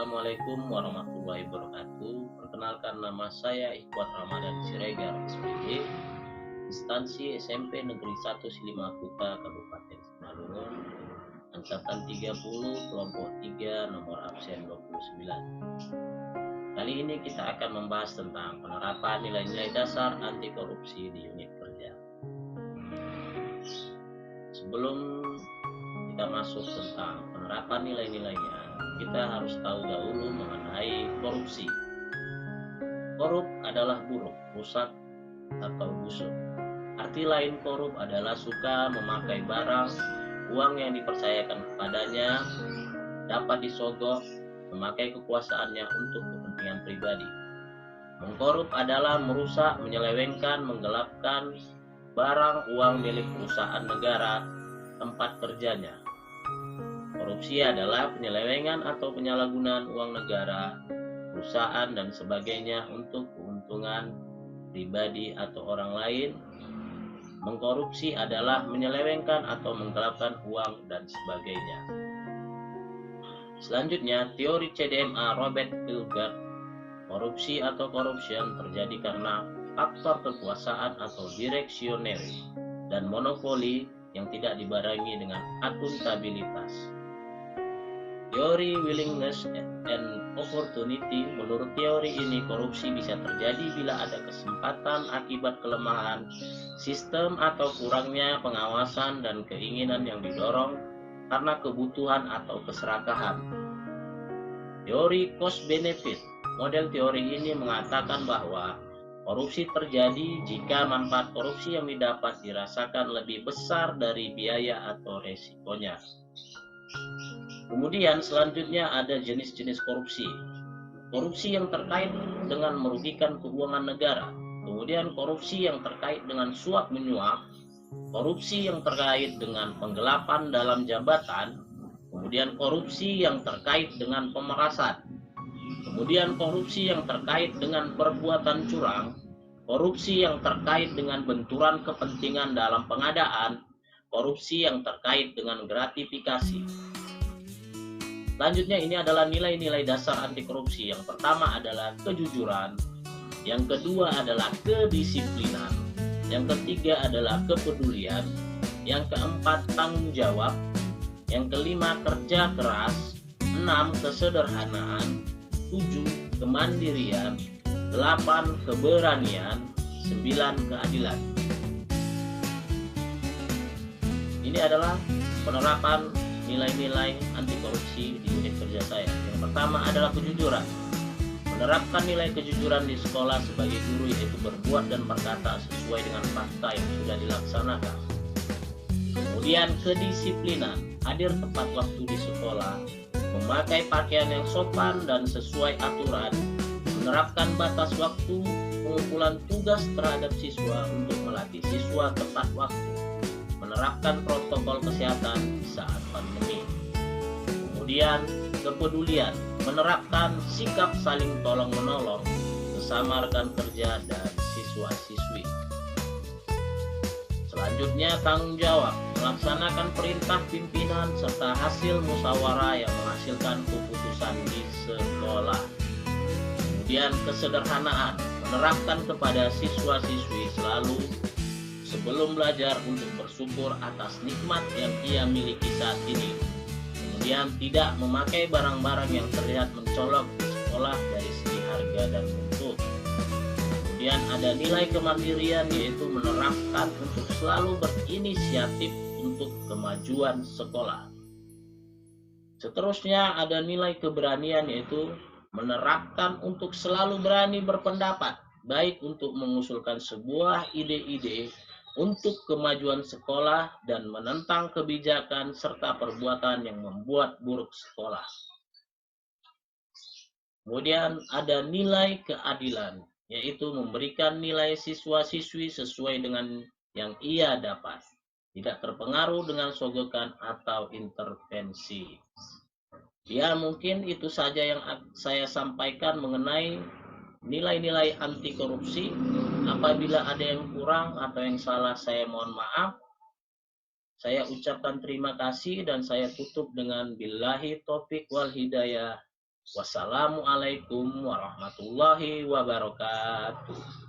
Assalamualaikum warahmatullahi wabarakatuh. Perkenalkan, nama saya Ikhwan Ramadan Siregar, SPG, instansi SMP Negeri 1 Silimakuta, Kabupaten Simalungun, angkatan 30, kelompok 3, nomor absen 29. Kali ini kita akan membahas tentang penerapan nilai-nilai dasar anti korupsi di unit kerja. Sebelum kita masuk tentang penerapan nilai-nilainya, kita harus tahu dahulu mengenai korupsi. Korup adalah buruk, rusak, atau busuk. Arti lain korup adalah suka memakai barang, uang yang dipercayakan kepadanya, dapat disogok, memakai kekuasaannya untuk kepentingan pribadi. Mengkorup adalah merusak, menyelewengkan, menggelapkan barang, uang milik perusahaan negara, tempat kerjanya. Korupsi adalah penyelewengan atau penyalahgunaan uang negara, perusahaan, dan sebagainya untuk keuntungan pribadi atau orang lain. Mengkorupsi adalah menyelewengkan atau menggelapkan uang dan sebagainya. Selanjutnya, teori CDMA Robert Hilgard, korupsi atau corruption terjadi karena faktor kekuasaan atau direksioneri dan monopoli yang tidak dibarengi dengan akuntabilitas. Teori willingness and opportunity, menurut teori ini korupsi bisa terjadi bila ada kesempatan akibat kelemahan sistem atau kurangnya pengawasan dan keinginan yang didorong karena kebutuhan atau keserakahan. Teori cost benefit, model teori ini mengatakan bahwa korupsi terjadi jika manfaat korupsi yang didapat dirasakan lebih besar dari biaya atau resikonya. Kemudian selanjutnya ada jenis-jenis korupsi. Korupsi yang terkait dengan merugikan keuangan negara. Kemudian korupsi yang terkait dengan suap menyuap. Korupsi yang terkait dengan penggelapan dalam jabatan. Kemudian korupsi yang terkait dengan pemerasan. Kemudian korupsi yang terkait dengan perbuatan curang. Korupsi yang terkait dengan benturan kepentingan dalam pengadaan. Korupsi yang terkait dengan gratifikasi. Selanjutnya ini adalah nilai-nilai dasar anti korupsi. Yang pertama adalah kejujuran, yang kedua adalah kedisiplinan, yang ketiga adalah kepedulian, yang keempat tanggung jawab, yang kelima kerja keras, 6 kesederhanaan, 7 kemandirian, 8 keberanian, 9 keadilan. Ini adalah penerapan nilai-nilai anti korupsi di unit kerja saya. Yang pertama adalah kejujuran. Menerapkan nilai kejujuran di sekolah sebagai guru, yaitu berbuat dan berkata sesuai dengan fakta yang sudah dilaksanakan. Kemudian kedisiplinan, hadir tepat waktu di sekolah, memakai pakaian yang sopan dan sesuai aturan, menerapkan batas waktu, pengumpulan tugas terhadap siswa untuk melatih siswa tepat waktu, menerapkan protokol kesehatan saat pandemi. Kemudian kepedulian, menerapkan sikap saling tolong-menolong bersama rekan kerja dan siswa-siswi. Selanjutnya tanggung jawab, melaksanakan perintah pimpinan serta hasil musyawarah yang menghasilkan keputusan di sekolah. Kemudian kesederhanaan, menerapkan kepada siswa-siswi selalu sebelum belajar untuk bersyukur atas nikmat yang ia miliki saat ini. Kemudian tidak memakai barang-barang yang terlihat mencolok di sekolah dari segi harga dan bentuk. Kemudian ada nilai kemandirian, yaitu menerapkan untuk selalu berinisiatif untuk kemajuan sekolah. Seterusnya ada nilai keberanian, yaitu menerapkan untuk selalu berani berpendapat, baik untuk mengusulkan sebuah ide-ide untuk kemajuan sekolah dan menentang kebijakan serta perbuatan yang membuat buruk sekolah. Kemudian ada nilai keadilan, yaitu memberikan nilai siswa-siswi sesuai dengan yang ia dapat, tidak terpengaruh dengan sogokan atau intervensi. Ya, mungkin itu saja yang saya sampaikan mengenai nilai-nilai anti korupsi. Apabila ada yang kurang atau yang salah, saya mohon maaf. Saya ucapkan terima kasih dan saya tutup dengan billahi taufik wal hidayah. Wassalamualaikum warahmatullahi wabarakatuh.